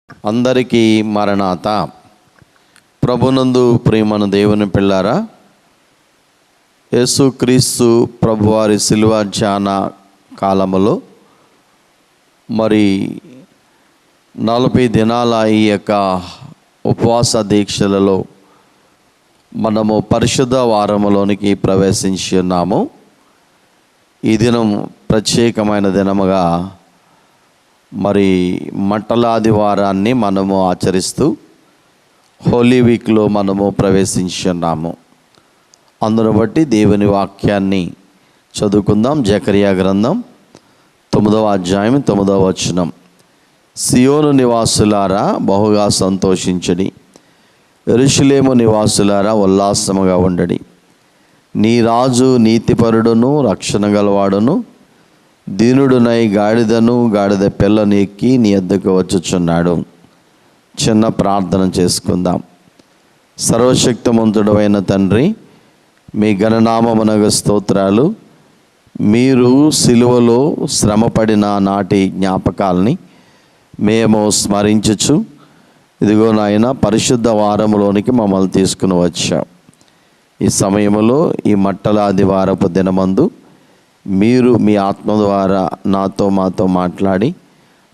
అందరికీ మరణాత. ప్రభునందు ప్రియమైన దేవుని పిల్లారా, యేసుక్రీస్తు ప్రభువారి శిలువ ధ్యాన కాలములో మరి 40 దినాల ఈ యొక్క ఉపవాస దీక్షలలో మనము పరిశుద్ధ వారములోనికి ప్రవేశించి ఉన్నాము. ఈ దినం ప్రత్యేకమైన దినముగా మరి మంటలాది వారాన్ని మనము ఆచరిస్తూ హోలీ వీక్లో మనము ప్రవేశించి ఉన్నాము. అందును బట్టి దేవుని వాక్యాన్ని చదువుకుందాం. జకరియా గ్రంథం 9వ అధ్యాయం 9వ వచనం. సియోను నివాసులారా బహుగా సంతోషించడి, యెరూషలేము నివాసులారా ఉల్లాసముగా ఉండడి. నీ రాజు నీతిపరుడును రక్షణ గలవాడును దీనుడునై గాడిద పిల్లను ఎక్కి నీ యొద్దకు వచ్చుచున్నాడు. చిన్న ప్రార్థన చేసుకుందాం. సర్వశక్తిమంతుడైన తండ్రి, మీ ఘననామమునకు స్తోత్రాలు. మీరు సిలువలో శ్రమపడిన నాటి జ్ఞాపకాలని మేము స్మరించుచు ఇదిగో నాయన పరిశుద్ధ వారములోనికి మమ్మల్ని తీసుకుని వచ్చాం. ఈ సమయంలో ఈ మట్టలాది వారపు దినమందు మీరు మీ ఆత్మ ద్వారా మాతో మాట్లాడి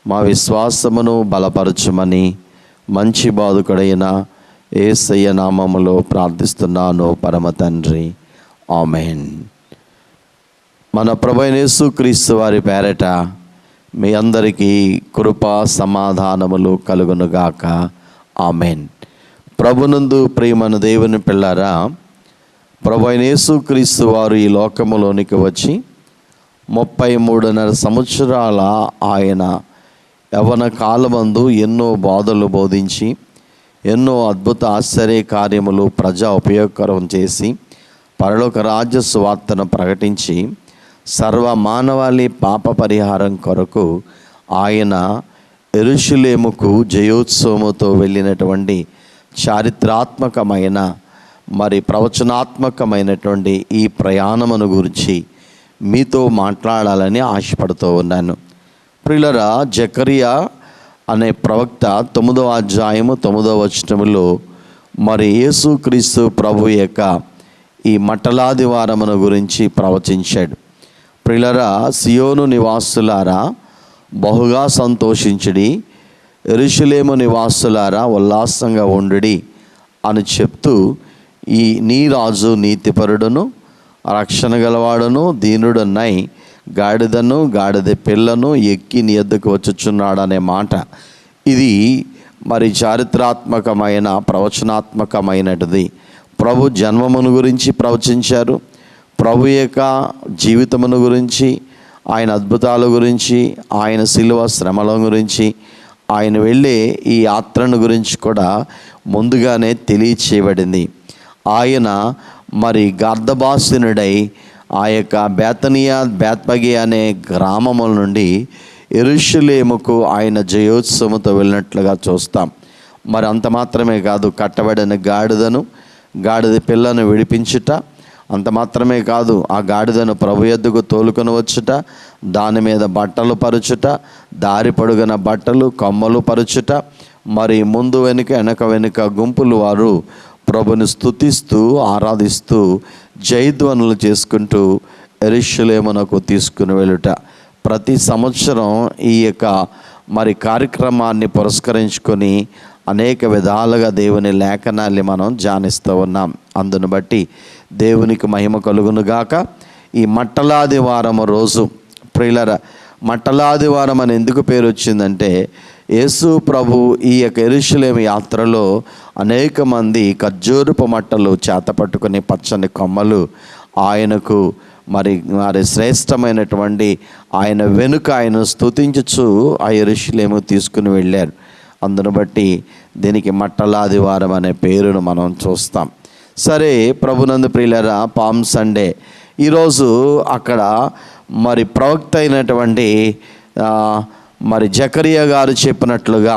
మా విశ్వాసమును బలపరచమని మంచి బాధకుడైన యేసయ్య నామములో ప్రార్థిస్తున్నాను పరమ తండ్రి, ఆమేన్. మన ప్రభువైన యేసుక్రీస్తు వారి పేరట మీ అందరికీ కృప సమాధానములు కలుగునుగాక, ఆమేన్. ప్రభునందు ప్రియమైన దేవుని పిల్లారా, ప్రభువైన యేసుక్రీస్తు వారు ఈ లోకములోనికి వచ్చి 33.5 సంవత్సరాల ఆయన యవ్వన కాలమందు ఎన్నో బోధలు బోధించి ఎన్నో అద్భుత ఆశ్చర్య కార్యములు ప్రజా ఉపయోగకరం చేసి పరలోక రాజ్య సువార్తను ప్రకటించి సర్వ మానవాళి పాప పరిహారం కొరకు ఆయన యెరూషలేముకు జయోత్సవముతో వెళ్ళినటువంటి చారిత్రాత్మకమైన మరి ప్రవచనాత్మకమైనటువంటి ఈ ప్రయాణమును గురించి మీతో మాట్లాడాలని ఆశపడుతూ ఉన్నాను. ప్రియులారా, జకరియా అనే ప్రవక్త 9వ అధ్యాయము 9వ వచనములో మరి యేసుక్రీస్తు ప్రభు యొక్క ఈ మట్టలాది వారమును గురించి ప్రవచించాడు. ప్రియులారా, సియోను నివాసులారా బహుగా సంతోషించుడి, యెరూషలేము నివాసులారా ఉల్లాసంగా ఉండుడి అని చెప్తూ ఈ నీ రాజు నీతిపరుడును రక్షణ గలవాడును దీనుడునై గాడిద పిల్లను ఎక్కి నీ యొద్దకు వచ్చుచున్నాడు అనే మాట, ఇది మరి చారిత్రాత్మకమైన ప్రవచనాత్మకమైనది. ప్రభు జన్మమును గురించి ప్రవచించారు, ప్రభు యొక్క జీవితమును గురించి, ఆయన అద్భుతాల గురించి, ఆయన శిలువ శ్రమల గురించి, ఆయన వెళ్ళే ఈ యాత్రను గురించి కూడా ముందుగానే తెలియచేయబడింది. ఆయన మరి గర్దబాసునుడై ఆ యొక్క బేత్పగే అనే గ్రామముల నుండి యెరూషలేముకు ఆయన జయోత్సవంతో వెళ్ళినట్లుగా చూస్తాం. మరి అంత మాత్రమే కాదు, కట్టబడిన గాడిద పిల్లను విడిపించుట, అంత మాత్రమే కాదు ఆ గాడిదను ప్రభు యొద్దకు తోలుకొని వచ్చుట, దాని మీద బట్టలు పరుచుట, దారి పొడుగున బట్టలు కొమ్మలు పరుచుట, మరి ముందు వెనుక గుంపులు వారు ప్రభుని స్తుతిస్తూ ఆరాధిస్తూ జయధ్వనులు చేసుకుంటూ యెరూషలేమునకు తీసుకుని వెళ్ళుట. ప్రతి సంవత్సరం ఈ యొక్క మరి కార్యక్రమాన్ని పురస్కరించుకొని అనేక విధాలుగా దేవుని లేఖనాల్ని మనం ధ్యానిస్తూ ఉన్నాం. అందును బట్టి దేవునికి మహిమ కలుగునుగాక. ఈ మట్టలాది వారము రోజు, ప్రియులారా, మట్టలాది వారం అని ఎందుకు పేరు వచ్చిందంటే, యేసు ప్రభు ఈ యొక్క యెరూషలేము యాత్రలో అనేక మంది ఖర్జూరపు మట్టలు చేతపట్టుకుని పచ్చని కొమ్మలు ఆయనకు మరి శ్రేష్టమైనటువంటి ఆయన వెనుక ఆయన స్తుతించుచు ఆ యెరూషలేము తీసుకుని వెళ్ళారు. అందును బట్టి దీనికి మట్టలాది వారం అనే పేరును మనం చూస్తాం. సరే, ప్రభునందు ప్రియులారా, పామ్ సండే ఈరోజు అక్కడ మరి ప్రవక్త అయినటువంటి మరి జకరియా గారు చెప్పినట్లుగా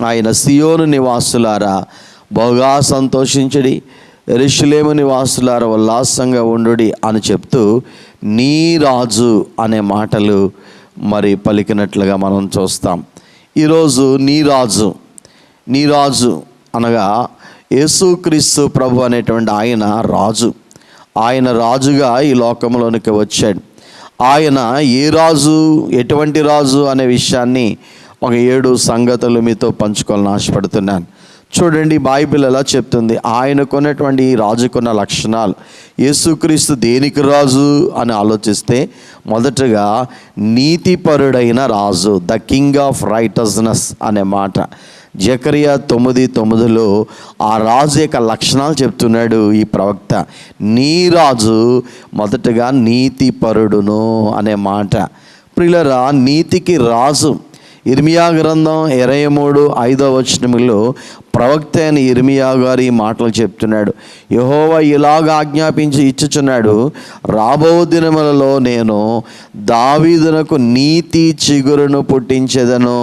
ఆయన సియోను నివాసులారా బహుగా సంతోషించడి, యెరూషలేము నివాసులారా ఉల్లాసంగా ఉండుడి అని చెప్తూ నీ రాజు అనే మాటలు మరి పలికినట్లుగా మనం చూస్తాం. ఈరోజు నీ రాజు అనగా యేసుక్రీస్తు ప్రభు అనేటువంటి ఆయన రాజుగా ఈ లోకంలోనికి వచ్చాడు. ఆయన ఏ రాజు, ఎటువంటి రాజు అనే విషయాన్ని ఒక 7 సంగతులు మీతో పంచుకోవాలని ఆశపడుతున్నాను. చూడండి, బైబిల్ ఎలా చెప్తుంది, ఆయనకున్నటువంటి రాజుకున్న లక్షణాలు. యేసుక్రీస్తు దేనికి రాజు అని ఆలోచిస్తే మొదటగా నీతిపరుడైన రాజు, ద కింగ్ ఆఫ్ రైటస్నెస్ అనే మాట. జకరియా 9:9 ఆ రాజు యొక్క లక్షణాలు చెప్తున్నాడు ఈ ప్రవక్త. నీ రాజు మొదటగా నీతిపరుడును అనే మాట. ప్రియులారా, నీతికి రాజు. ఇర్మియా గ్రంథం 23:5 ప్రవక్త అయిన ఇర్మియా గారు ఈ మాటలు చెప్తున్నాడు. యెహోవా ఇలాగ ఆజ్ఞాపించి ఇచ్చుచున్నాడు, రాబో దినములలో నేను దావీదునకు నీతి చిగురును పుట్టించెదను,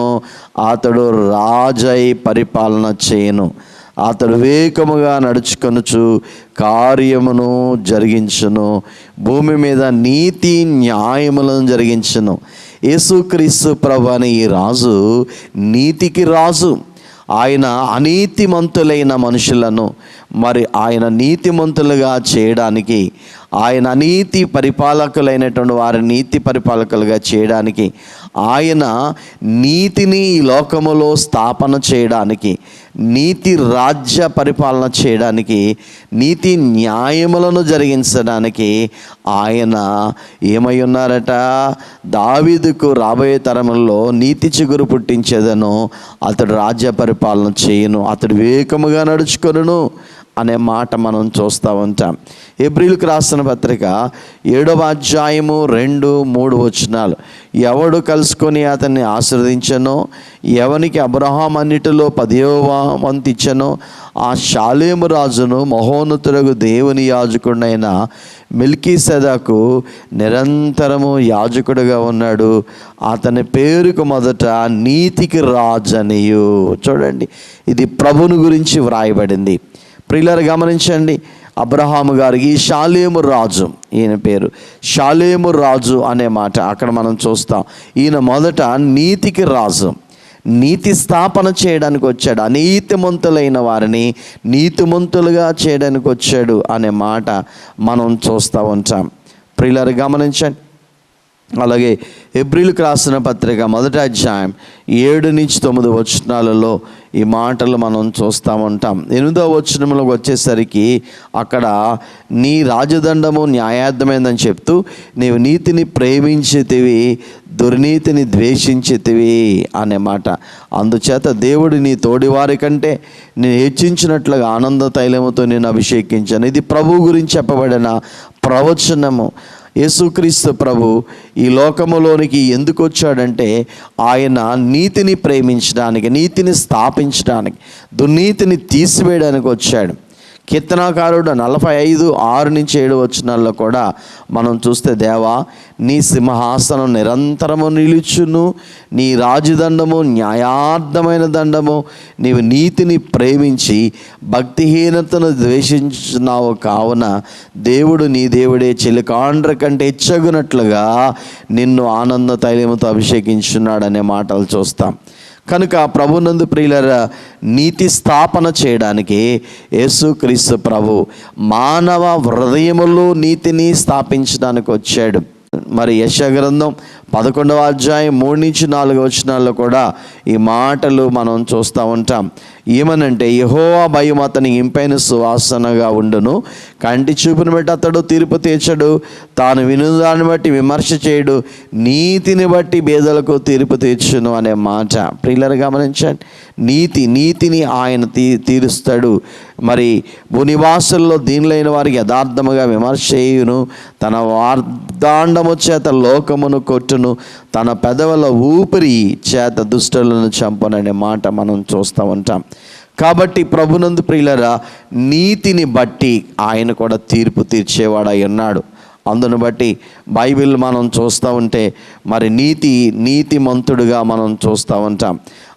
అతడు రాజై పరిపాలన చేయను, అతడు వివేకముగా నడుచుకొనుచు కార్యమును జరిగించును, భూమి మీద నీతి న్యాయములను జరిగించును. యేసుక్రీస్తు ప్రభు అనే ఈ రాజు నీతికి రాజు. ఆయన అనీతిమంతులైన మనుషులను ఆయన నీతిమంతులుగా చేయడానికి, ఆయన అనీతి పరిపాలకులైనటువంటి వారిని నీతి పరిపాలకులుగా చేయడానికి, ఆయన నీతిని ఈ లోకములో స్థాపన చేయడానికి, నీతి రాజ్య పరిపాలన చేయడానికి, నీతి న్యాయములను జరిగించడానికి ఆయన ఏమై ఉన్నారట? దావీదుకు రాబోయే తరములలో నీతి చిగురు పుట్టించేదను, అతడు రాజ్య పరిపాలన చేయను, అతడు వివేకముగా నడుచుకొనును అనే మాట మనం చూస్తూ ఉంటాం. హెబ్రీయులకు రాసిన పత్రిక 7:2-3 ఎవడు కలుసుకొని అతన్ని ఆశీర్వదించనో, ఎవనికి అబ్రహాం అన్నిటిలో 10వ వంతు ఇచ్చనో, ఆ షాలేము రాజును మహోన్నతుడగు దేవుని యాజకుడైన మెల్కీసెదెకు నిరంతరము యాజకుడుగా ఉన్నాడు. అతని పేరుకు మొదట నీతికి రాజనియు. చూడండి, ఇది ప్రభుని గురించి వ్రాయబడింది. ప్రియులారా, గమనించండి, అబ్రహాము గారికి షాలేము రాజు, ఈయన పేరు షాలేము రాజు అనే మాట అక్కడ మనం చూస్తాం. ఈయన మొదట నీతికి రాజు, నీతి స్థాపన చేయడానికి వచ్చాడు, అనీతిమంతులైన వారిని నీతిమంతులుగా చేయడానికి వచ్చాడు అనే మాట మనం చూస్తూ ఉంటాం. ప్రియులారా, గమనించండి. అలాగే హెబ్రీయులకు రాసిన పత్రిక 1:7-9 ఈ మాటలు మనం చూస్తూ ఉంటాం. 8వ వచనంలోకి వచ్చేసరికి అక్కడ నీ రాజదండము న్యాయార్థమైందని చెప్తూ, నీవు నీతిని ప్రేమించితివి, దుర్నీతిని ద్వేషించితివి అనే మాట. అందుచేత దేవుడు నీ తోడివారి కంటే నేను హెచ్చించినట్లుగా ఆనంద తైలముతో నేను అభిషేకించాను. ఇది ప్రభువు గురించి చెప్పబడిన ప్రవచనము. యేసుక్రీస్తు ప్రభు ఈ లోకములోనికి ఎందుకు వచ్చాడంటే ఆయన నీతిని ప్రేమించడానికి, నీతిని స్థాపించడానికి, దుర్నీతిని తీసివేయడానికి వచ్చాడు. కీర్తనాకారుడు 45:6-7 కూడా మనం చూస్తే, దేవా నీ సింహాసనం నిరంతరము నిలుచును, నీ రాజదండము న్యాయార్థమైన దండము, నీవు నీతిని ప్రేమించి భక్తిహీనతను ద్వేషించున్నావు, కావున దేవుడు నీ దేవుడే చిలికాండ్ర కంటే హెచ్చగునట్లుగా నిన్ను ఆనంద తైలముతో అభిషేకించున్నాడనే మాటలు చూస్తాం. కనుక ప్రభునందు ప్రియులారా, నీతి స్థాపన చేయడానికి యేసుక్రీస్తు ప్రభు మానవ హృదయములో నీతిని స్థాపించడానికి వచ్చాడు. మరి యెషయా గ్రంథం 11:3-4 కూడా ఈ మాటలు మనం చూస్తూ ఉంటాం. ఏమనంటే, యెహోవా భయం అతనికి ఇంపైన సువాసనగా ఉండును, కంటి చూపును బట్టి అతడు తీర్పు తీర్చడు, తాను వినుదాన్ని బట్టి విమర్శ చేయడు, నీతిని బట్టి బేదలకు తీర్పు తీర్చును అనే మాట. ప్రియులారా, గమనించండి, నీతిని ఆయన తీరుస్తాడు. మరి భూనివాసుల్లో దీనులైన వారికి యథార్థముగా విమర్శ చేయును, తన వార్దాండము చేత లోకమును కొట్టును, తన పెదవుల ఊపిరి చేత దుష్టులను చంపననే మాట మనం చూస్తూ ఉంటాం. కాబట్టి ప్రభునందు ప్రియులారా, నీతిని బట్టి ఆయన కూడా తీర్పు తీర్చేవాడై ఉన్నాడు. అందును బట్టి బైబిల్ మనం చూస్తూ ఉంటే మరి నీతిమంతుడుగా మనం చూస్తూ ఉంటాం.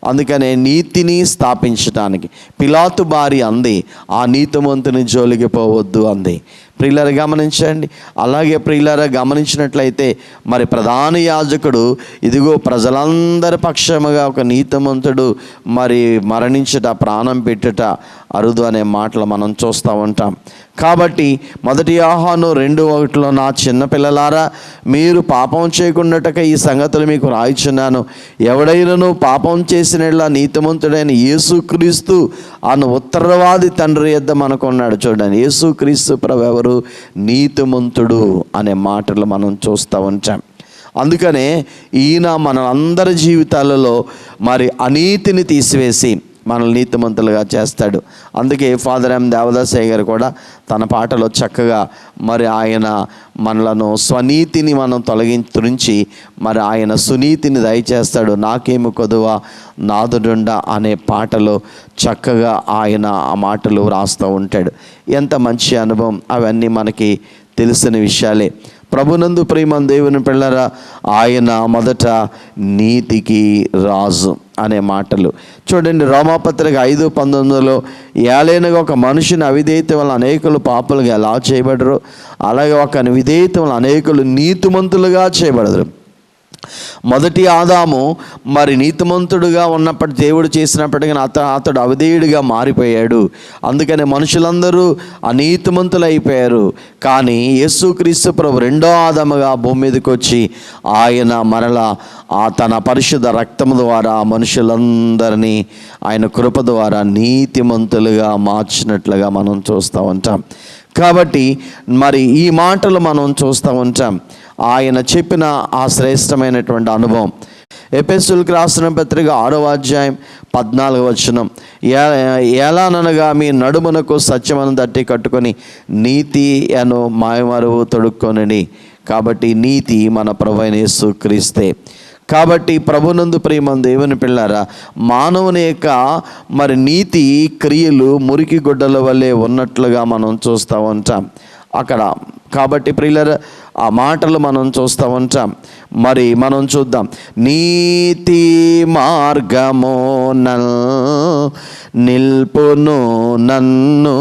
అందుకనే నీతిని స్థాపించడానికి పిలాతు భార్య అంది, ఆ నీతిమంతుని జోలికి పోవద్దు అంది. ప్రియులారా గమనించండి. అలాగే ప్రియులారా గమనించినట్లయితే మరి ప్రధాన యాజకుడు ఇదిగో ప్రజలందరి పక్షముగా ఒక నీతిమంతుడు మరి మరణించుట, ప్రాణం పెట్టుట అరుదు అనే మాటలు మనం చూస్తూ ఉంటాం. కాబట్టి 1 యోహాను 2:1 నా చిన్నపిల్లలారా మీరు పాపం చేయకుండాటక ఈ సంగతులు మీకు రాయిచున్నాను. ఎవడైనను పాపం చేసినట్లా నీతిమంతుడైన యేసుక్రీస్తు అను ఉత్తరవాది తండ్రి యొద్ద మనకున్నాడు. చూడండి, యేసుక్రీస్తు ప్రభు ఎవరు? నీతిమంతుడు అనే మాటలు మనం చూస్తూ ఉంటాం. అందుకనే ఈయన మన అందరి జీవితాలలో మరి అనీతిని తీసివేసి మనల్ని నీతిమంతులుగా చేస్తాడు. అందుకే ఫాదర్ ఎం దేవదాసయ్య గారు కూడా తన పాటలో చక్కగా మరి ఆయన మనలను స్వనీతిని మనం తొలగించి మరి ఆయన సునీతిని దయచేస్తాడు. నాకేమి కొదువా నాదుడుండా అనే పాటలో చక్కగా ఆయన ఆ మాటలు వ్రాస్తూ ఉంటాడు. ఎంత మంచి అనుభవం! అవన్నీ మనకి తెలిసిన విషయాలే. ప్రభునందు ప్రేమ దేవుని పిల్లరా, ఆయన మొదట నీతికి రాజు అనే మాటలు చూడండి. రోమాపత్రిక 5:19 ఏలైనగా ఒక మనిషిని అవిధేయత వల్ల అనేకులు పాపులుగా ఎలా చేయబడరు, అలాగే ఒక విధేయత వల్ల అనేకులు నీతిమంతులుగా చేయబడరు. మొదటి ఆదాము మరి నీతిమంతుడుగా ఉన్నప్పటి దేవుడు చేసినప్పటికీ అతడు అవిధేయుడిగా మారిపోయాడు. అందుకని మనుషులందరూ అనీతిమంతులు అయిపోయారు. కానీ యేసుక్రీస్తు ప్రభు 2వ ఆదాముగా భూమి మీదకి వచ్చి ఆయన మరలా తన పరిశుద్ధ రక్తము ద్వారా మనుషులందరినీ ఆయన కృప ద్వారా నీతిమంతులుగా మార్చినట్లుగా మనం చూస్తూ ఉంటాం. కాబట్టి మరి ఈ మాటలు మనం చూస్తూ ఉంటాం. ఆయన చెప్పిన ఆ శ్రేష్టమైనటువంటి అనుభవం ఎఫెసీయులకు రాసిన పత్రిక 6వ అధ్యాయం 14వ వచనం, ఎలాననగా మీ నడుమునకు సత్యమును దట్టి కట్టుకొని నీతి అను మాయమరువు తొడుక్కొనండి. కాబట్టి నీతి మన ప్రభువైన యేసుక్రీస్తే. కాబట్టి ప్రభునందు ప్రేమ దేవుని పిల్లారా, మానవుని యొక్క మరి నీతి క్రియలు మురికి గుడ్డల వల్లే ఉన్నట్లుగా మనం చూస్తూ ఉంటాం అక్కడ. కాబట్టి ప్రియులారా, ఆ మాటలు మనం చూస్తూ ఉంటాం. మరి మనం చూద్దాం. నీతి మార్గము నిల్పును నన్ను,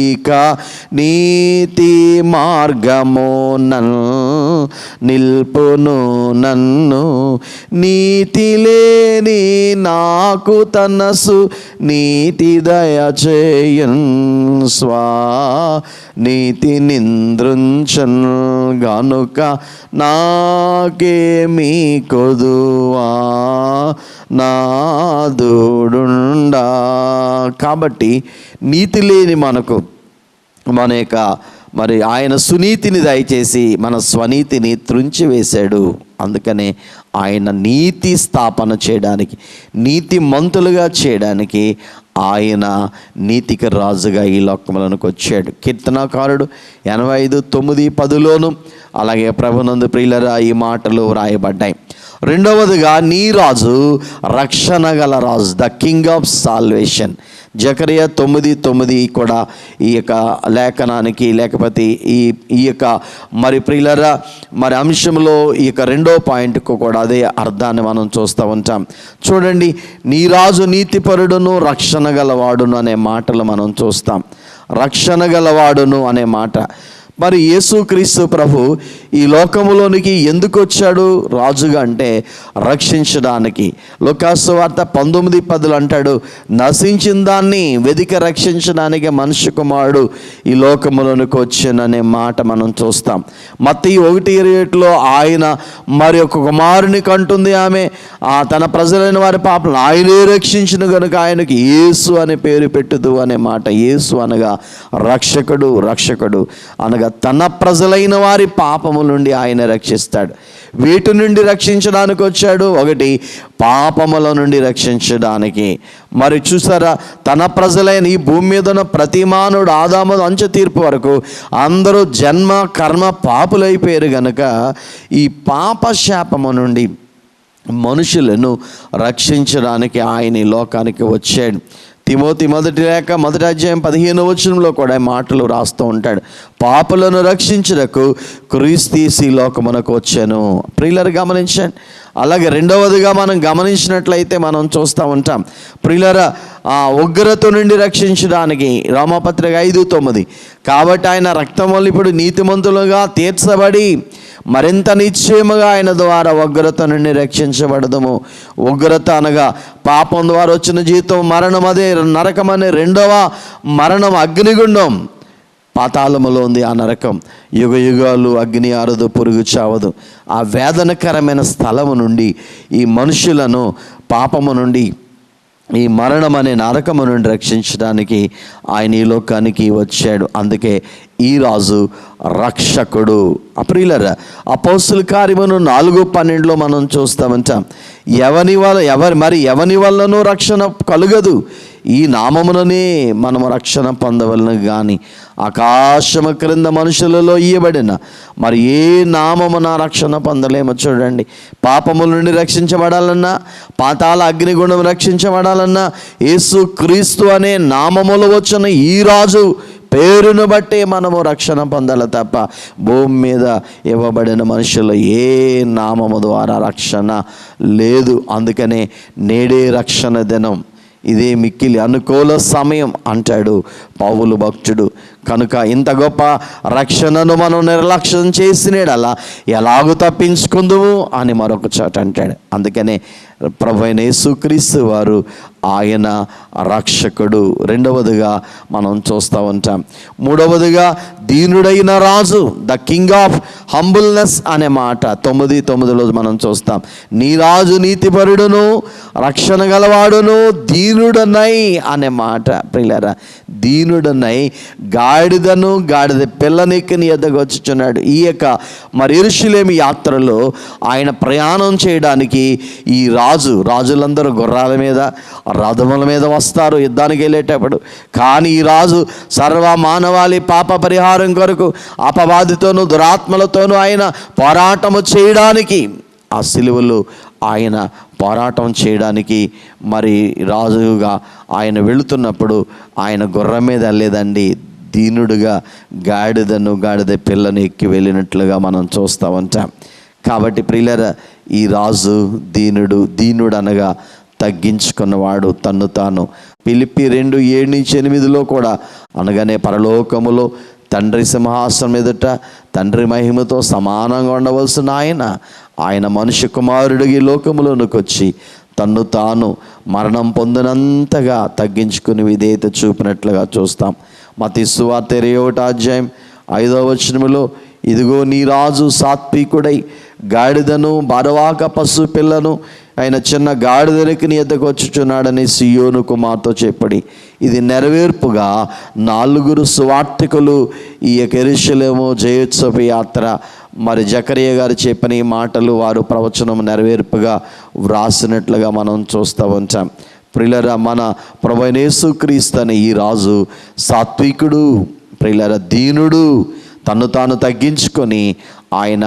ఇక నీతి మార్గము నిల్పును నన్ను, నీతి లేని నాకు తనసు నీతి దయచేయన్, స్వా నీతి నింద్రుంచన్ గనుక నాకేమీ కొదువా నాదుడుండా. కాబట్టి నీతి లేని మనకు మన యొక్క మరి ఆయన సునీతిని దయచేసి మన స్వనీతిని త్రుంచివేశాడు. అందుకనే ఆయన నీతి స్థాపన చేయడానికి, నీతిమంతులుగా చేయడానికి ఆయన నీతికి రాజుగా ఈ లోకములకు వచ్చాడు. కీర్తనాకారుడు 85:9-10లోను అలాగే ప్రభునందు ప్రియులరా ఈ మాటలు వ్రాయబడ్డాయి. రెండవదిగా నీ రాజు రక్షణ గల రాజు, the king of salvation. Zechariah 9:9 కూడా ఈ యొక్క లేఖనానికి లేకపోతే ఈ యొక్క మరి ప్రియులరా మరి అంశంలో ఈ యొక్క 2వ పాయింట్కు కూడా అదే అర్థాన్ని మనం చూస్తూ ఉంటాం. చూడండి, నీ రాజు నీతిపరుడును రక్షణ గలవాడును అనే మాటలు మనం చూస్తాం. రక్షణ గలవాడును అనే మాట. మరి యేసుక్రీస్తు ప్రభు ఈ లోకములోనికి ఎందుకు వచ్చాడు రాజుగా అంటే రక్షించడానికి. లూకాసు వార్త 19:10 అంటాడు, నశించిన దాన్ని వెదికి రక్షించడానికి మనుష్య కుమారుడు ఈ లోకములోనికి వచ్చాననే మాట మనం చూస్తాం. మత్తయి 1:27 ఆయన మరి ఒక కుమారుని కంటుంది ఆమె, తన ప్రజలైన వారి పాపలను ఆయనే రక్షించిన కనుక ఆయనకి యేసు అనే పేరు పెట్టుదు అనే మాట. యేసు అనగా రక్షకుడు, రక్షకుడు అనగా తన ప్రజలైన వారి పాపము నుండి ఆయన రక్షిస్తాడు. వీటి నుండి రక్షించడానికి వచ్చాడు. ఒకటి, పాపముల నుండి రక్షించడానికి. మరి చూసారా, తన ప్రజలైన ఈ భూమి మీద ఉన్న ప్రతి మానవుడు ఆదాము అంచె తీర్పు వరకు అందరూ జన్మ కర్మ పాపులైపోయారు గనుక ఈ పాప శాపము నుండి మనుషులను రక్షించడానికి ఆయన ఈ లోకానికి వచ్చాడు. తిమోతి మొదటి లేఖ మొదటి అధ్యాయం 15వ వచనంలో కూడా ఈ మాటలు రాస్తూ ఉంటాడు. పాపులను రక్షించుటకు క్రీస్తు ఈ లోకమునకు వచ్చాను. ప్రియులారా గమనించండి. అలాగే రెండవదిగా మనం గమనించినట్లయితే మనం చూస్తూ ఉంటాం, ప్రియులారా ఉగ్రత నుండి రక్షించడానికి రోమాపత్రిక 5:9 కాబట్టి ఆయన రక్తం వల్ల ఇప్పుడు నీతిమంతులుగా తీర్చబడి మరింత నిశ్చయముగా ఆయన ద్వారా ఉగ్రత నుండి రక్షించబడదము. ఉగ్రత అనగా పాపం ద్వారా వచ్చిన జీవితం మరణం, అదే నరకమనే రెండవ మరణం అగ్నిగుండం. పాతాళములో ఉంది ఆ నరకం. యుగ యుగాలు అగ్ని ఆరదు, పురుగు చావదు. ఆ వేదనకరమైన స్థలము నుండి ఈ మనుషులను పాపము నుండి, ఈ మరణం అనే నరకము నుండి రక్షించడానికి ఆయన ఈ లోకానికి వచ్చాడు. అందుకే ఈ రాజు రక్షకుడు. ప్రియులారా అపోస్తుల కార్యములు 4:12 మనం చూస్తామంటాం, ఎవని వల్లనూ రక్షణ కలుగదు, ఈ నామముననే మనము రక్షణ పొందవలను కానీ ఆకాశము క్రింద మనుషులలో ఇయ్యబడిన మరి ఏ నామమున రక్షణ పొందలేమో. చూడండి, పాపముల నుండి రక్షించబడాలన్నా, పాతాళ అగ్నిగుండం రక్షించబడాలన్నా యేసు క్రీస్తు అనే నామములో వచ్చిన ఈ రాజు పేరును బట్టే మనము రక్షణ పొందాలి తప్ప భూమి మీద ఇవ్వబడిన మనుషులు ఏ నామము ద్వారా రక్షణ లేదు. అందుకనే నేడే రక్షణ దినం, ఇదే మిక్కిలి అనుకూల సమయం అంటాడు పౌలు భక్తుడు. కనుక ఇంత గొప్ప రక్షణను మనం నిర్లక్ష్యం చేసినడలా ఎలాగూ తప్పించుకుందుము అని మరొక చోట అంటాడు. అందుకనే ప్రభువైన యేసుక్రీస్తు వారు ఆయన రక్షకుడు. రెండవదిగా మనం చూస్తూ ఉంటాం. మూడవదిగా దీనుడైన రాజు, ద కింగ్ ఆఫ్ హంబుల్నెస్ అనే మాట 9:9 మనం చూస్తాం. నీ రాజు నీతిపరుడును రక్షణ గలవాడును దీనుడనై అనే మాట. ప్రియులారా దీనుడనై గాడిదను గాడిద పిల్లనెక్కి నీ యొద్దకు వచ్చుచున్నాడు. ఈ యొక్క మరి యెరూషలేము యాత్రలో ఆయన ప్రయాణం చేయడానికి ఈ రాజులందరూ గుర్రాల మీద రథముల మీద వస్తారు యుద్ధానికి వెళ్ళేటప్పుడు. కానీ ఈ రాజు సర్వ మానవాళి పాప పరిహారం కొరకు అపవాదితోనూ దురాత్మలతోనూ ఆయన పోరాటము చేయడానికి, ఆ సిలువలో ఆయన పోరాటం చేయడానికి మరి రాజుగా ఆయన వెళుతున్నప్పుడు ఆయన గుర్రం మీద వెళ్ళలేదండి, దీనుడుగా గాడిద పిల్లని ఎక్కి వెళ్ళినట్లుగా మనం చూస్తూ ఉంటాం. కాబట్టి ప్రియులారా ఈ రాజు దీనుడు అనగా తగ్గించుకున్నవాడు, తన్ను తాను. ఫిలిప్పీ 2:7-8 కూడా అనగానే పరలోకములో తండ్రి సింహాసనం ఎదుట తండ్రి మహిమతో సమానంగా ఉండవలసిన ఆయన మనుష్య కుమారుడికి ఈ లోకములోనికి వచ్చి తన్ను తాను మరణం పొందినంతగా తగ్గించుకుని విధేయత చూపినట్లుగా చూస్తాం. మత్తయి సువార్త 21:5 ఇదిగో నీ రాజు సాత్వికుడై గాడిదను బరవాక పశు పిల్లను ఆయన చిన్న గాడిదనికి నీ యొద్దకు వచ్చుచున్నాడని సియోను కుమార్తెతో చెప్పడి. ఇది నెరవేర్పుగా 4 సువార్తికులు ఈ యెరూషలేము జయోత్సవ యాత్ర మరి జకరియా గారు చెప్పిన ఈ మాటలు వారు ప్రవచనం నెరవేర్పుగా వ్రాసినట్లుగా మనం చూస్తూ ఉంటాం. ప్రియులారా మన ప్రభువైన యేసుక్రీస్తు అనే ఈ రాజు సాత్వికుడు, ప్రియులారా దీనుడు, తన్ను తాను తగ్గించుకొని ఆయన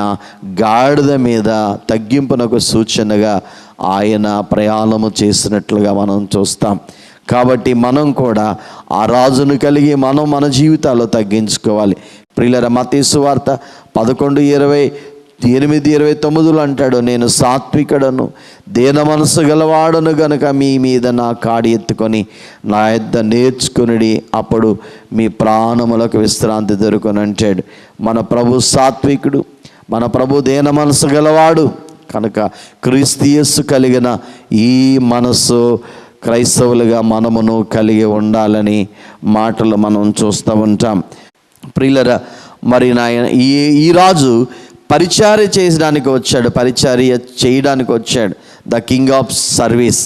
గాడిద మీద తగ్గింపునకు సూచనగా ఆయన ప్రయాణము చేసినట్లుగా మనం చూస్తాం. కాబట్టి మనం కూడా ఆ రాజును కలిగి మనం మన జీవితాల్లో తగ్గించుకోవాలి. ప్రియులారా మత్తయి సువార్త 11:28-29 అంటాడు, నేను సాత్వికుడను దీన మనసు గలవాడను గనుక మీ మీద నా కాడి ఎత్తుకొని నా యొద్ద నేర్చుకుని అప్పుడు మీ ప్రాణములకు విశ్రాంతి దొరుకుని అంటాడు. మన ప్రభు సాత్వికుడు, మన ప్రభు దీన మనసు గలవాడు కనుక క్రీస్తు యేసు కలిగిన ఈ మనసు క్రైస్తవులుగా మనమును కలిగి ఉండాలని మాటలు మనం చూస్తూ ఉంటాం. ప్రియులారా మరి ఈ రాజు పరిచర్య చేయడానికి వచ్చాడు, the king of service.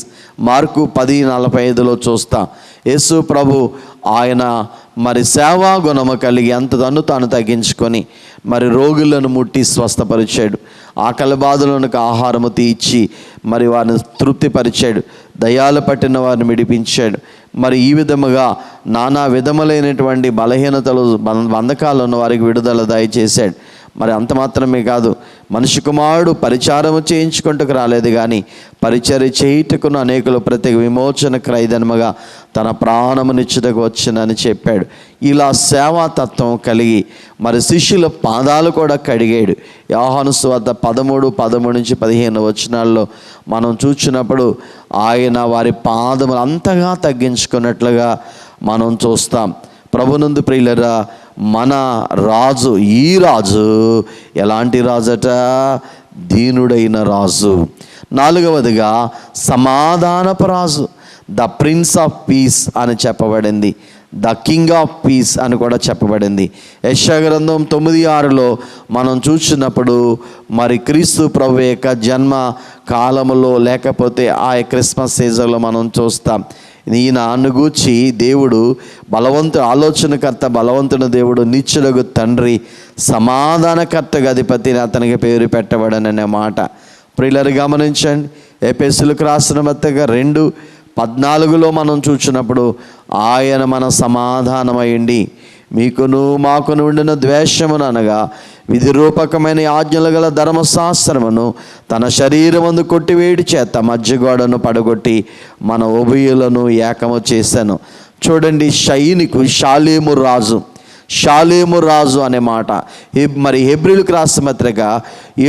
Mark 10:45 చూస్తాం. యేసు ప్రభు ఆయన మరి సేవా గుణము కలిగి అంత తను తాను తగ్గించుకొని మరి రోగులను ముట్టి స్వస్థపరిచాడు, ఆకలి బాధలకు ఆహారము తీర్చి మరి వారిని తృప్తిపరిచాడు, దయ్యాలు పట్టిన వారిని విడిపించాడు. మరి ఈ విధముగా నానా విధములైనటువంటి బలహీనతలు బంధకాలు ఉన్న వారికి విడుదల దయచేశాడు. మరి అంత మాత్రమే కాదు, మనిషి కుమారుడు పరిచారము చేయించుకుంటకు రాలేదు కానీ పరిచర్య చేయుటకును అనేకులు ప్రత్యేక విమోచన క్రయధనముగా తన ప్రాణమునిచ్చుటకు వచ్చినని చెప్పాడు. ఇలా సేవాతత్వం కలిగి మరి శిష్యుల పాదాలు కూడా కడిగాడు. యోహాను సువార్త 13:13-15 వచనాల్లో మనం చూసినప్పుడు ఆయన వారి పాదములు అంతగా తగ్గించుకున్నట్లుగా మనం చూస్తాం. ప్రభునందు ప్రియులరా, మన రాజు, ఈ రాజు ఎలాంటి రాజట? దీనుడైన రాజు. 4వదిగా సమాధానపు రాజు, ద ప్రిన్స్ ఆఫ్ పీస్ అని చెప్పబడింది, ద కింగ్ ఆఫ్ పీస్ అని కూడా చెప్పబడింది. యెషయా గ్రంథం 9:6లో మనం చూసినప్పుడు మరి క్రీస్తు ప్రభు యొక్క జన్మ కాలములో లేకపోతే ఆ క్రిస్మస్ సీజన్లో మనం చూస్తాం. ఈయన అనుగూర్చి దేవుడు ఆలోచనకర్త, బలవంతుని దేవుడు, నిత్యుడగు తండ్రి, సమాధానకర్తగా అధిపతిని అతనికి పేరు పెట్టబడననే మాట ప్రియులారా గమనించండి. ఎఫెసీయులకు రాసిన పత్రిక 2:14లో మనం చూసినప్పుడు ఆయన మన సమాధానమయ్యండి, మీకును మాకును ఉండిన ద్వేషమును అనగా విధిరూపకమైన ఆజ్ఞలు గల ధర్మశాస్త్రమును తన శరీరమందు కొట్టివేడి చేత మధ్యగోడను పడగొట్టి మన ఉభయులను ఏకము చేశాను. చూడండి, షాలేము రాజు అనే మాట మరి హెబ్రీయులకు రాసిన పత్రిక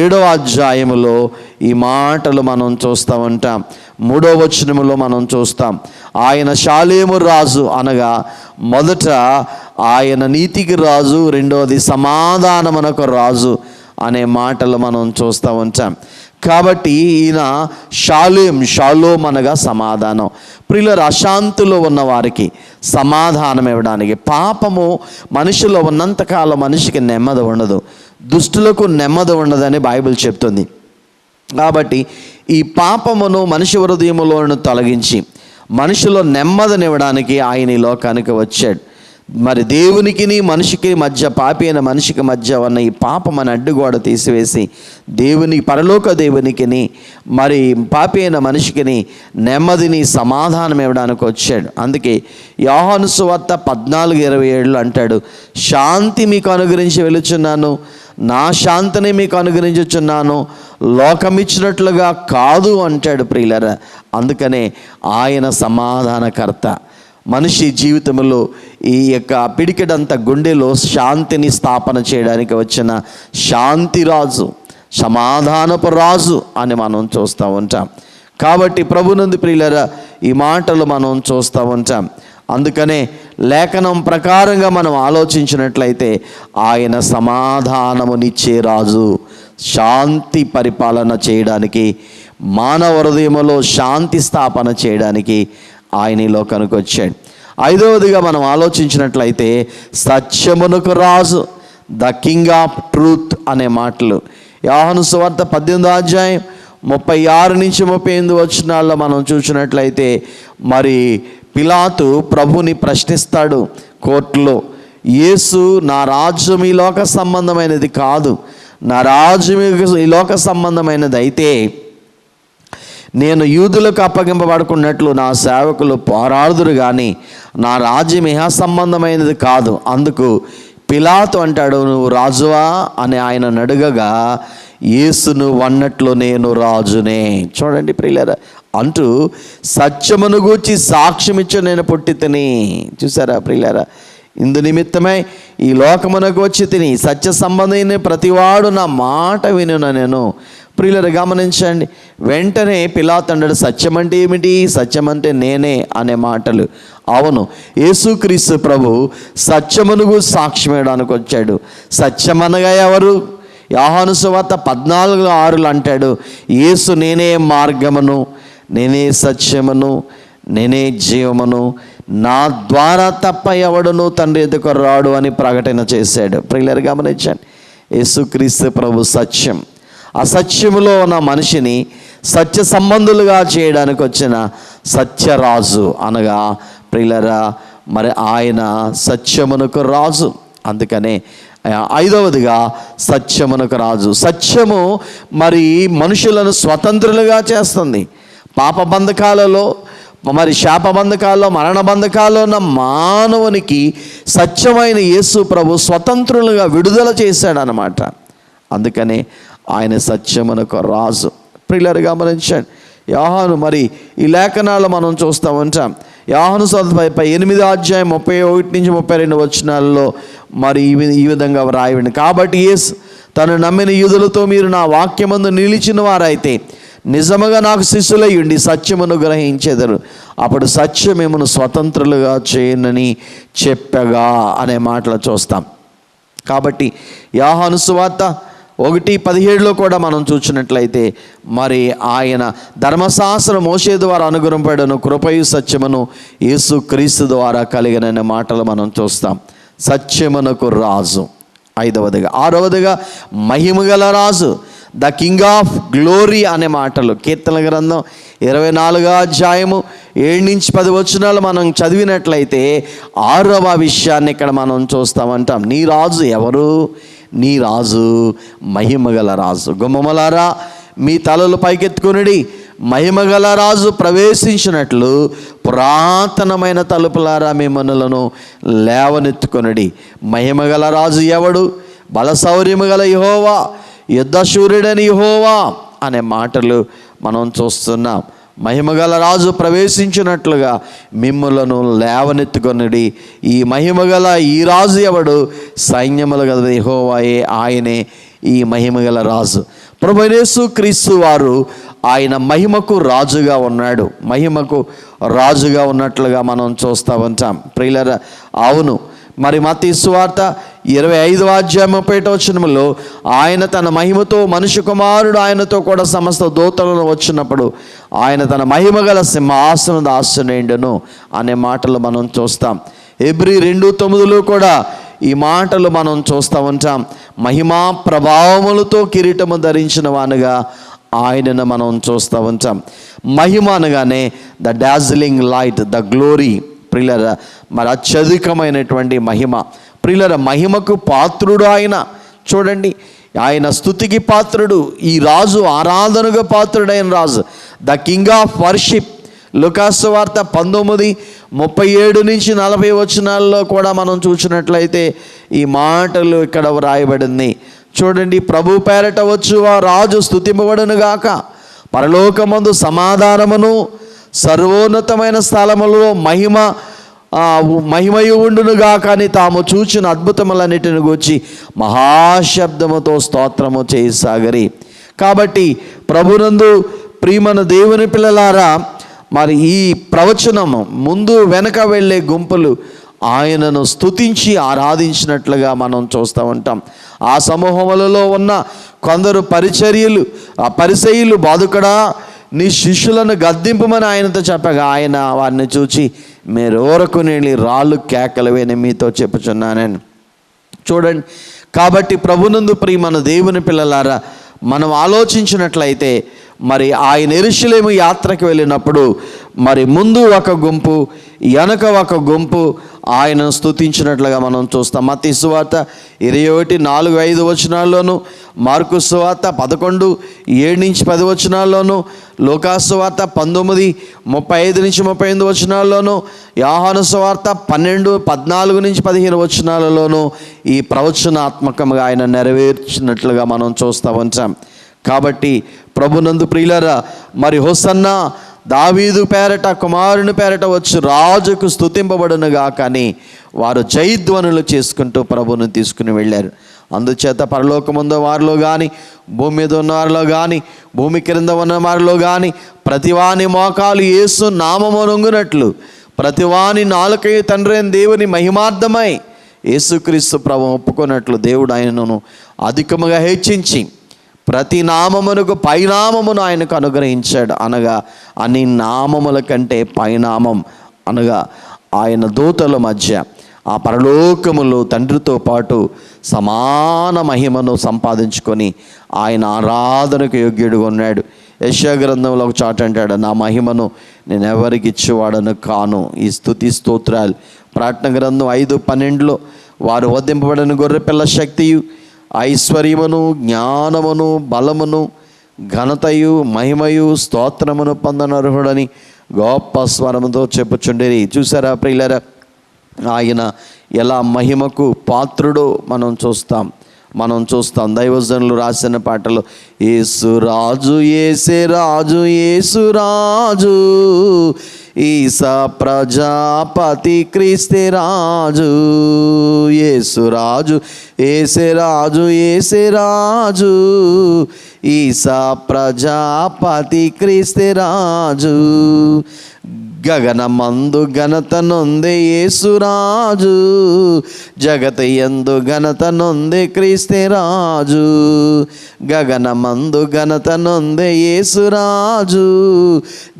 7వ అధ్యాయములో ఈ మాటలు మనం చూస్తూ ఉంటాం. 3వ వచనములో మనం చూస్తాం. ఆయన షాలేము రాజు అనగా మొదట ఆయన నీతికి రాజు, రెండవది సమాధానమునకు రాజు అనే మాటలు మనం చూస్తూ ఉంటాం. కాబట్టి ఈయన షాలోమ్ అనగా సమాధానం. ప్రియులారా, అశాంతిలో ఉన్న వారికి సమాధానం ఇవ్వడానికి. పాపము మనిషిలో ఉన్నంతకాలం మనిషికి నెమ్మది ఉండదు, దుష్టులకు నెమ్మది ఉండదని బైబిల్ చెప్తుంది. కాబట్టి ఈ పాపమును మనిషి హృదయములోను తొలగించి మనిషిలో నెమ్మదినివ్వడానికి ఆయన ఈ లోకానికి వచ్చాడు. మరి దేవునికి మనిషికి మధ్య, పాపి అయిన మనిషికి మధ్య ఉన్న ఈ పాపమని అడ్డుగోడ తీసివేసి పరలోక దేవునికి మరి పాపి అయిన మనిషికి నెమ్మదిని, సమాధానం ఇవ్వడానికి వచ్చాడు. అందుకే యోహాను సువార్త 14:27 అంటాడు, శాంతి మీకు అనుగ్రహించి వెళుచున్నాను, నా శాంతిని మీకు అనుగ్రహించుచున్నాను, లోకమిచ్చినట్లుగా కాదు అంటాడు ప్రియులారా. అందుకనే ఆయన సమాధానకర్త. మనిషి జీవితంలో ఈ యొక్క పిడికెడంత గుండెలో శాంతిని స్థాపన చేయడానికి వచ్చిన శాంతిరాజు, సమాధానపు రాజు అని మనం చూస్తూ ఉంటాం. కాబట్టి ప్రభునందు ప్రియులారా, ఈ మాటలు మనం చూస్తూ ఉంటాం. అందుకనే లేఖనం ప్రకారంగా మనం ఆలోచించినట్లయితే ఆయన సమాధానమునిచ్చే రాజు, శాంతి పరిపాలన చేయడానికి, మానవ హృదయములో శాంతి స్థాపన చేయడానికి ఆయన ఈ లోకానికి వచ్చాడు. 5వదిగా మనం ఆలోచించినట్లయితే సత్యమునకు రాజు, ద కింగ్ ఆఫ్ ట్రూత్ అనే మాటలు యోహాను సువార్త 18వ అధ్యాయం 36-38 వచనాల్లో మనం చూసినట్లయితే మరి పిలాతు ప్రభుని ప్రశ్నిస్తాడు కోర్టులో, యేసు నా రాజ్యం ఈ లోక సంబంధమైనది కాదు, నా రాజ్యం ఈ లోక సంబంధమైనది అయితే నేను యూదులకు అప్పగింపబడుకున్నట్లు నా సేవకులు పోరాడుదురు కానీ నా రాజ్యం ఇహ సంబంధమైనది కాదు. అందుకు పిలాతు అంటాడు, నువ్వు రాజువా అని ఆయన అడగగా, యేసును అన్నట్లు నేను రాజునే. చూడండి ప్రియులారా, అంటూ సత్యమును గూర్చి సాక్ష్యమిచ్చు నేను పుట్టి తిని. చూసారా ప్రియులారా, ఇందు నిమిత్తమై ఈ లోకమునకు వచ్చి తిని సత్య సంబంధమైన ప్రతివాడు నా మాట వినున నేను. ప్రియులారా గమనించండి, వెంటనే పిలాతు అన్నాడు, సత్యం అంటే ఏమిటి? సత్యం అంటే నేనే అనే మాటలు. అవును, యేసుక్రీస్తు ప్రభు సత్యమునుగు సాక్ష్యం ఇవ్వడానికి వచ్చాడు. సత్యమనగా ఎవరు? యోహాను సువార్త 14:6 అంటాడు, యేసు నేనే మార్గమును, నేనే సత్యమును, నేనే జీవమును, నా ద్వారా తప్ప ఎవడును తండ్రి ఎదుకు రాడు అని ప్రకటన చేశాడు. ప్రియులారా గమనించండి, యేసుక్రీస్తు ప్రభు సత్యం. అసత్యములో ఉన్న మనిషిని సత్య సంబంధులుగా చేయడానికి వచ్చిన సత్యరాజు అనగా ప్రియులారా మరి ఆయన సత్యమునకు రాజు. అందుకనే 5వదిగా సత్యమునకు రాజు. సత్యము మరి మనుషులను స్వతంత్రులుగా చేస్తుంది. పాప బంధకాలలో, మరి శాప బంధకాల్లో, మరణ బంధకాల్లో ఉన్న మానవునికి సత్యమైన యేసు ప్రభు స్వతంత్రులుగా విడుదల చేశాడనమాట. అందుకనే ఆయన సత్యమునకు రాజు. ప్రియులారా గమనించండి, యోహాను మరి ఈ లేఖనాలు మనం చూస్తూ ఉంటాం. యోహాను సువార్త 8వ అధ్యాయం 31 నుంచి 32 వచనాల్లో మరి ఈ విధంగా వ్రాయబడింది. కాబట్టి యేసు తను నమ్మిన యూదులతో, మీరు నా వాక్యమందు నిలిచిన వారైతే నిజముగా నాకు శిష్యులై ఉండి సత్యమును గ్రహించెదరు, అప్పుడు సత్యం మిమ్మును స్వతంత్రులుగా చేయనని చెప్పగా అనే మాటలు చూస్తాం. కాబట్టి యోహాను సువార్త 1:17 కూడా మనం చూసినట్లయితే మరి ఆయన ధర్మశాస్త్రం మోషే ద్వారా అనుగ్రహింపబడిన కృపయు సత్యమును యేసు క్రీస్తు ద్వారా కలిగిన మాటలు మనం చూస్తాం. సత్యమునకు రాజు. 5వదిగా 6వదిగా మహిమగల రాజు, ద కింగ్ ఆఫ్ గ్లోరీ అనే మాటలు కీర్తన గ్రంథం 24వ అధ్యాయము 7 నుంచి 10 వచనాలు మనం చదివినట్లయితే 6వ విషయాన్ని ఇక్కడ మనం చూస్తామంటాం. నీ రాజు ఎవరు? నీ రాజు మహిమగల రాజు. గుమ్మములారా మీ తలలు పైకెత్తుకొనుడి, మహిమగల రాజు ప్రవేశించినట్లు పురాతనమైన తలుపులారా మీ మనులను లేవనెత్తుకొనుడి. మహిమగల రాజు ఎవడు? బలశౌర్యము గల యెహోవా, యుద్ధశూరుడని యెహోవా అనే మాటలు మనం చూస్తున్నాం. మహిమగల రాజు ప్రవేశించినట్లుగా మిమ్ములను లేవనెత్తుకొనుడి. ఈ మహిమగల ఈ రాజు ఎవడు? సైన్యముల గల యెహోవాయే, ఆయనే ఈ మహిమగల రాజు. ప్రభువైన యేసు క్రీస్తు వారు ఆయన మహిమకు రాజుగా ఉన్నాడు. మహిమకు రాజుగా ఉన్నట్లుగా మనం చూస్తూ ఉంటాం. ప్రియులారా, అవును. మరి మత్తయి సువార్త 25వ అధ్యాయం 31వ వచనములో ఆయన తన మహిమతో, మనుష్య కుమారుడు ఆయనతో కూడా సమస్త దూతలను వచ్చినప్పుడు ఆయన తన మహిమగల సింహాసనం ఆసీనుడెను అనే మాటలు మనం చూస్తాం. హెబ్రీ 2:9 కూడా ఈ మాటలు మనం చూస్తూ ఉంటాం. మహిమా ప్రభావములతో కిరీటము ధరించిన వానుగా ఆయనను మనం చూస్తూ ఉంటాం. మహిమ అనగానే the dazzling light, the glory. ప్రియులారా, మరి అత్యధికమైనటువంటి మహిమ. ప్రియులారా, మహిమకు పాత్రుడు ఆయన. చూడండి, ఆయన స్తుతికి పాత్రుడు. ఈ రాజు ఆరాధనకు పాత్రుడైన రాజు, ద కింగ్ ఆఫ్ వర్షిప్. లూకాసు వార్త 19:37 నుంచి 40 వచనాల్లో కూడా మనం చూసినట్లయితే ఈ మాటలు ఇక్కడ వ్రాయబడింది. చూడండి, ప్రభు పేరట వచ్చు ఆ రాజు స్తుతింపబడును గాక, పరలోకమందు సమాధానమును, సర్వోన్నతమైన స్థలములలో మహిమయు ఉండునుగా. కానీ తాము చూచిన అద్భుతములన్నిటిని గూర్చి మహాశబ్దముతో స్తోత్రము చేయసాగరి. కాబట్టి ప్రభునందు ప్రియమైన దేవుని పిల్లలారా, మరి ఈ ప్రవచనము ముందు వెనక వెళ్ళే గుంపులు ఆయనను స్తుతించి ఆరాధించినట్లుగా మనం చూస్తూ ఉంటాం. ఆ సమూహములలో ఉన్న కొందరు పరిసయ్యులు బాదుకడా నీ శిష్యులను గద్దింపమని ఆయనతో చెప్పగా ఆయన వారిని చూచి, మీరు ఊరకుని రాళ్ళు కేకలవేని మీతో చెప్పుచున్నానని. చూడండి, కాబట్టి ప్రభునందు ప్రియమైన దేవుని పిల్లలారా, మనం ఆలోచించినట్లయితే మరి ఆయన యెరూషలేము యాత్రకు వెళ్ళినప్పుడు మరి ముందు ఒక గుంపు, వెనక ఒక గుంపు ఆయనను స్తుతించినట్లుగా మనం చూస్తాం. మత్తయి సువార్త 21:4-5 వచనాల్లోను, మార్కు సువార్త 11:7 నుంచి 10 వచనాల్లోను, లూకాసు వార్త 19:35 నుంచి 38 వచనాల్లోను, యోహాను సువార్త 12:14 నుంచి 15 వచనాలలోను ఈ ప్రవచనాత్మకంగా ఆయన నెరవేర్చినట్లుగా మనం చూస్తూ ఉంటాం. కాబట్టి ప్రభునందు ప్రియులారా, మరి హోసన్నా దావీదు పేరట కుమారుని పేరట వచ్చి రాజుకు స్తుతింపబడునుగా కానీ వారు జయధ్వనులు చేసుకుంటూ ప్రభువును తీసుకుని వెళ్ళారు. అందుచేత పరలోకముందు వారిలో కానీ, భూమి మీద ఉన్న వారిలో కానీ, భూమి క్రింద ఉన్న వారిలో కానీ ప్రతివాని మోకాలు యేసు నామము నొంగునట్లు ప్రతివాని నాలుకయు తండ్రి అయిన దేవుని మహిమార్థమై యేసుక్రీస్తు ప్రభు ఒప్పుకున్నట్లు దేవుడు ఆయనను అధికముగా హెచ్చించి ప్రతి నామమునకు పైనామమును ఆయనకు అనుగ్రహించాడు. అనగా అన్ని నామముల కంటే పైనామం, అనగా ఆయన దూతల మధ్య ఆ పరలోకములో తండ్రితో పాటు సమాన మహిమను సంపాదించుకొని ఆయన ఆరాధనకు యోగ్యుడుగా ఉన్నాడు. యెషయా గ్రంథంలో ఒక చాట అంటాడు, నా మహిమను నేను ఎవరికి ఇచ్చేవాడను కాను. ఈ స్తుతి స్తోత్రాలు. ప్రకటన గ్రంథం 5:12 వారు వధింపబడిన గొర్రెపిల్ల శక్తియు, ఐశ్వర్యమును, జ్ఞానమును, బలమును, ఘనతయు, మహిమయు, స్తోత్రమును పొందనర్హుడని గొప్ప స్వరముతో చెప్పుచుండేది. చూసారా ప్రియులారా, ఆయన ఎలా మహిమకు పాత్రుడో మనం చూస్తాం. మనం చూస్తాం. దైవజనులు రాసిన పాటలు, యేసు రాజు యేసే రాజు యేసు రాజు, ఈసా ప్రజాపతి క్రీస్తే రాజు, యేసు రాజు యేసే రాజు యేసే రాజు, ఈసా ప్రజాపతి క్రీస్తే రాజు, గగనమందు ఘనత నొందే యేసురాజు, జగత యందు ఘనత నొందే క్రీస్తే రాజు, గగనమందు ఘనత నొందే యేసురాజు,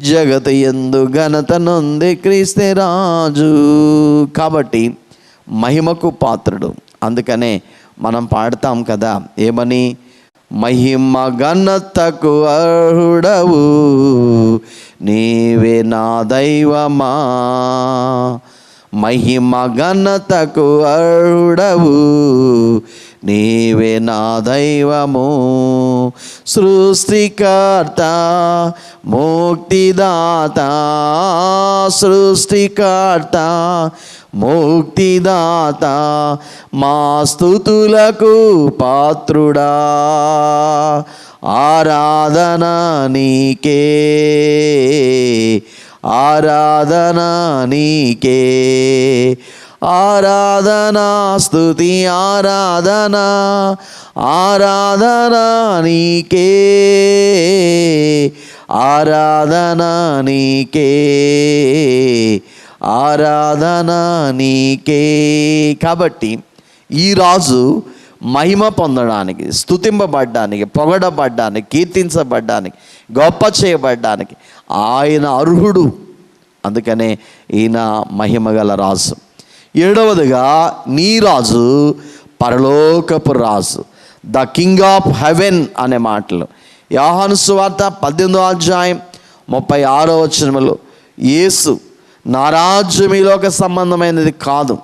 జగత యందు ఘనత నొందే క్రీస్తే రాజు. కాబట్టి మహిమకు పాత్రుడు. అందుకనే మనం పాడతాం కదా, ఏమని? మహిమ ఘనతకు అర్హుడవు నీవే నా దైవమా, మహిమ ఘనతకు అర్హుడవు నీవే నా దైవము, సృష్టికర్త ముక్తిదాత, సృష్టికర్త ముక్తిదాత, మా స్తుతులకు పాత్రుడా, ఆరాధన నీకే, ఆరాధన నీకే, ఆరాధన స్తుతి ఆరాధన, ఆరాధన నీకే, ఆరాధన నీకే, ఆరాధన నీకే. కాబట్టి ఈ రాజు మహిమ పొందడానికి, స్తుతింపబడ్డానికి, పొగడబడ్డానికి, కీర్తించబడ్డానికి, గొప్ప చేయబడ్డానికి ఆయన అర్హుడు. అందుకనే ఈయన మహిమగల రాజు. ఏడవదిగా, నీ రాజు పరలోకపు రాజు, ద కింగ్ ఆఫ్ హెవెన్ అనే మాటలు యోహాను సువార్త 18:36 యేసు, నా రాజ్యం ఈ లోక సంబంధమైనది కాదు,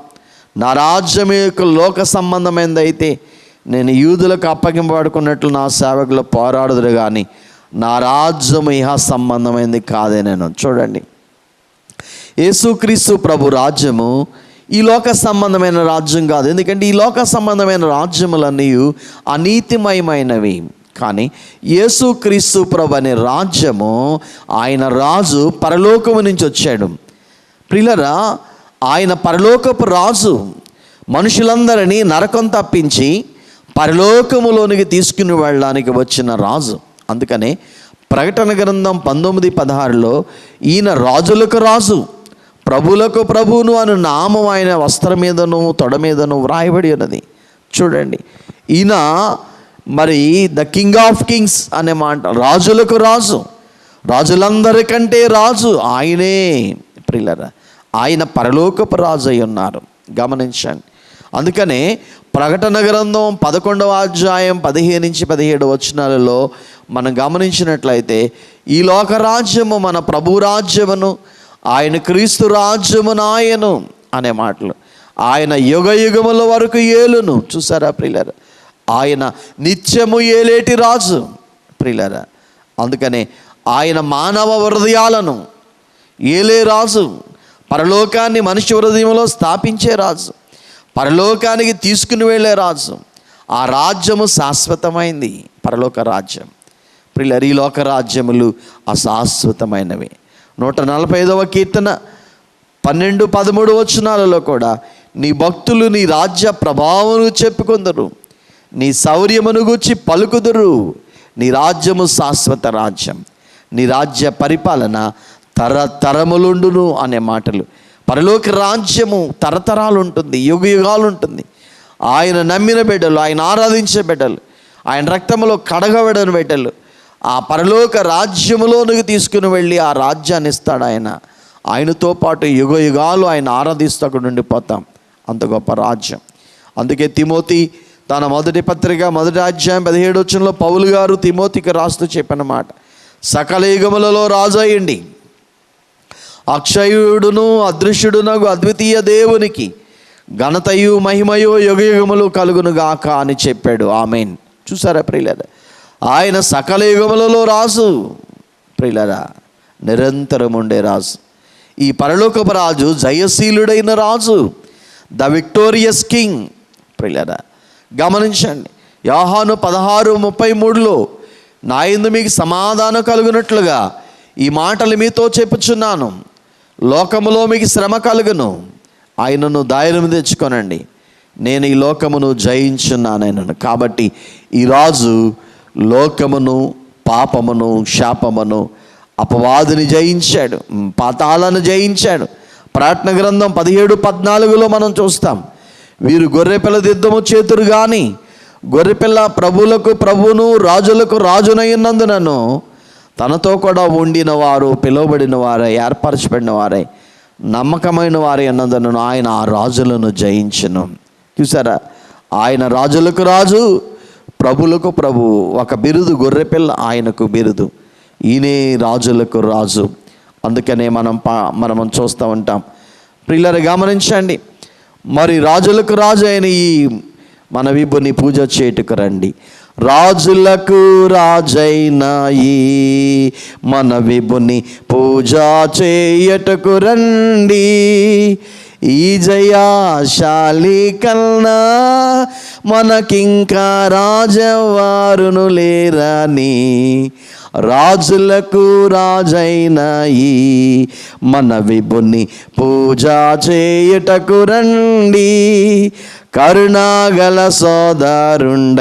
నా రాజ్యం యొక్క లోక సంబంధమైనది అయితే నేను యూదులకు అప్పగింపబడుకున్నట్లు నా సేవకులు పోరాడుదురు, కానీ నా రాజ్యం ఇహ సంబంధమైనది కాదే. నేను చూడండి, యేసుక్రీస్తు ప్రభు రాజ్యము ఈ లోక సంబంధమైన రాజ్యం కాదు. ఎందుకంటే ఈ లోక సంబంధమైన రాజ్యములన్నీ అనీతిమయమైనవి. కానీ యేసుక్రీస్తు ప్రభు అనే రాజ్యము, ఆయన రాజు పరలోకము నుంచి వచ్చాడు. ప్రియులారా, ఆయన పరలోకపు రాజు మనుషులందరినీ నరకం తప్పించి పరలోకములోనికి తీసుకుని వెళ్ళడానికి వచ్చిన రాజు. అందుకనే ప్రకటన గ్రంథం 19:16 ఈయన రాజులకు రాజు, ప్రభులకు ప్రభువును అను నామం ఆయన వస్త్రం మీదను తొడ మీదను వ్రాయబడి ఉన్నది. చూడండి, ఈయన మరి ద కింగ్ ఆఫ్ కింగ్స్ అనే మాట, రాజులకు రాజు, రాజులందరికంటే రాజు ఆయనే. ప్రియులారా, ఆయన పరలోకపు రాజు అయి ఉన్నారు. గమనించండి. అందుకనే ప్రకటన గ్రంథం 11:15-17 మనం గమనించినట్లయితే, ఈ లోక రాజ్యము మన ప్రభు రాజ్యమును, ఆయన క్రీస్తు రాజ్యమును ఆయను అనే మాటలు, ఆయన యుగ యుగముల వరకు ఏలును. చూసారా ప్రియులారా, ఆయన నిత్యము ఏలేటి రాజు. ప్రియులారా, అందుకనే ఆయన మానవ హృదయాలను ఏలే రాజు, పరలోకాన్ని మనిషి హృదయంలో స్థాపించే రాజు, పరలోకానికి తీసుకుని వెళ్ళే రాజు. ఆ రాజ్యము శాశ్వతమైంది, పరలోక రాజ్యం. ప్రియులారా, ఈ లోక రాజ్యములు అశాశ్వతమైనవి. 145వ కీర్తన 12-13 కూడా, నీ భక్తులు నీ రాజ్య ప్రభావమును చెప్పుకొందరు, నీ శౌర్యమును గూర్చి పలుకుదురు. నీ రాజ్యము శాశ్వత రాజ్యం, నీ రాజ్య పరిపాలన తరతరములుండును అనే మాటలు. పరలోక రాజ్యము తరతరాలు ఉంటుంది, యుగ యుగాలు ఉంటుంది. ఆయన నమ్మిన బిడ్డలు, ఆయన ఆరాధించే బిడ్డలు, ఆయన రక్తములో కడగబడిన బిడ్డలు ఆ పరలోక రాజ్యములోనికి తీసుకుని వెళ్ళి ఆ రాజ్యాన్ని ఇస్తాడు ఆయన. ఆయనతో పాటు యుగ యుగాలు ఆయన ఆరాధిస్తూ అక్కడ ఉండిపోతాం. అంత గొప్ప రాజ్యం. అందుకే తిమోతి తన మొదటి పత్రిక 1:17 పౌలు గారు తిమోతికి రాస్తూ చెప్పిన మాట, సకల యుగములలో రాజు అయ్యండి, అక్షయుడును అదృశ్యుడునగు అద్వితీయ దేవునికి ఘనతయు మహిమయు యుగయుగములు కలుగునుగాక అని చెప్పాడు. ఆమేన్. చూసారా ప్రియులారా, ఆయన సకల యుగములలో రాజు. ప్రియులారా, నిరంతరం ఉండే రాజు. ఈ పరలోకపు రాజు జయశీలుడైన రాజు, ద విక్టోరియస్ కింగ్. ప్రియులారా, గమనించండి, యోహాను 16:33లో నా యందు మీకు సమాధానం కలుగునట్లుగా ఈ మాటలు మీతో చెప్పుచున్నాను, లోకములో మీకు శ్రమ కలుగును, ఆయనను ధైర్యం తెచ్చుకొనండి, నేను ఈ లోకమును జయించున్నానైనను. కాబట్టి ఈ రాజు లోకమును, పాపమును, శాపమును, అపవాదిని జయించాడు, పాతాళను జయించాడు. ప్రకటన గ్రంథం 17:14లో మనం చూస్తాం, వీరు గొర్రెపిల్ల యుద్ధము చేతురు కానీ గొర్రెపిల్ల ప్రభువులకు ప్రభువును రాజులకు రాజునైనందునను తనతో కూడా ఉండిన వారు, పిలువబడిన వారే, ఏర్పరచబడిన వారే, నమ్మకమైన వారే అన్నదను ఆయన ఆ రాజులను జయించును. చూసారా, ఆయన రాజులకు రాజు, ప్రభులకు ప్రభు. ఒక బిరుదు గొర్రెపిల్ల, ఆయనకు బిరుదు. ఈయనే రాజులకు రాజు. అందుకనే మనం చూస్తూ ఉంటాం. ప్రియులారా గమనించండి, మరి రాజులకు రాజు అయిన ఈ మన విభుని పూజ చేయుటకు రండి. రాజులకు రాజైన ఈ మన విభుని పూజ చేయుటకు రండి. ఈ జయాశాలి కన్నా మనకింకా రాజవారును లేరని, రాజులకు రాజైన ఈ మన విభుని పూజ చేయుటకు రండి. కరుణాగల సోదరుండయ్యాన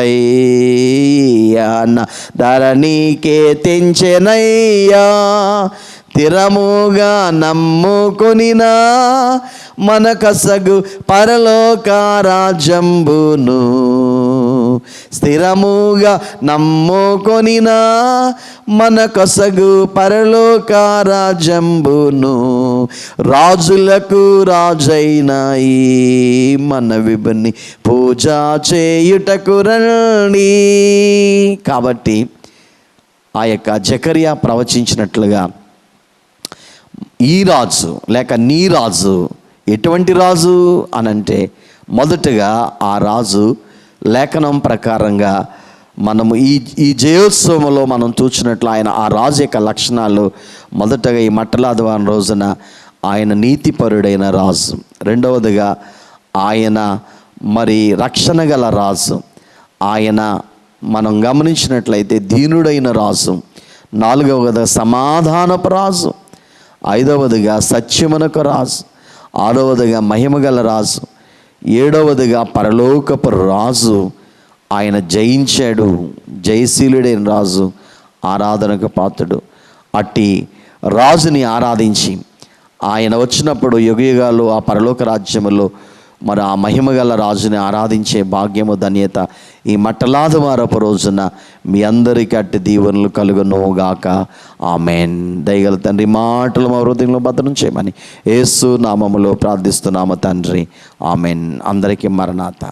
ధరణికే తెంచెనయ్యా, స్థిరముగా నమ్ముకొనినా మనకసగు పరలోక రాజ్యంబును, స్థిరముగా నమ్ముకొనినా మనకసగు పరలోక రాజ్యంబును. రాజులకు రాజైన ఈ మన విభుని పూజ చేయుటకు రండి. కాబట్టి ఆ యొక్క జకర్యా ప్రవచించినట్లుగా ఈ రాజు లేక నీ రాజు ఎటువంటి రాజు అనంటే, మొదటగా ఆ రాజు లేఖనం ప్రకారంగా మనము ఈ జయోత్సవంలో మనం చూసినట్లు ఆయన ఆ రాజు యొక్క లక్షణాలు, మొదటగా ఈ మట్టలాదివారం రోజున ఆయన నీతిపరుడైన రాజు, రెండవదిగా ఆయన మరి రక్షణ గల రాజు, ఆయన మనం గమనించినట్లయితే దీనుడైన రాజు, నాలుగవదిగా సమాధానపు రాజు, ఐదవదిగా సత్యమునకు రాజు, ఆరవదిగా మహిమగల రాజు, ఏడవదిగా పరలోకపు రాజు. ఆయన జయించాడు, జయశీలుడైన రాజు, ఆరాధనకు పాత్రుడు. అట్టి రాజుని ఆరాధించి ఆయన వచ్చినప్పుడు యుగయుగాలు ఆ పరలోక రాజ్యములో మరి ఆ మహిమగల రాజుని ఆరాధించే భాగ్యము, ధన్యత ఈ మట్టలాదివారపు రోజున మీ అందరికీ అట్టి దీవెనలు కలుగునుగాక. ఆమేన్. దయగల తండ్రి మాటలు మా హృదయంలో భద్రం చేయమని యేసు నామములో ప్రార్థిస్తున్నాము తండ్రి. ఆమేన్. అందరికీ మరణాత.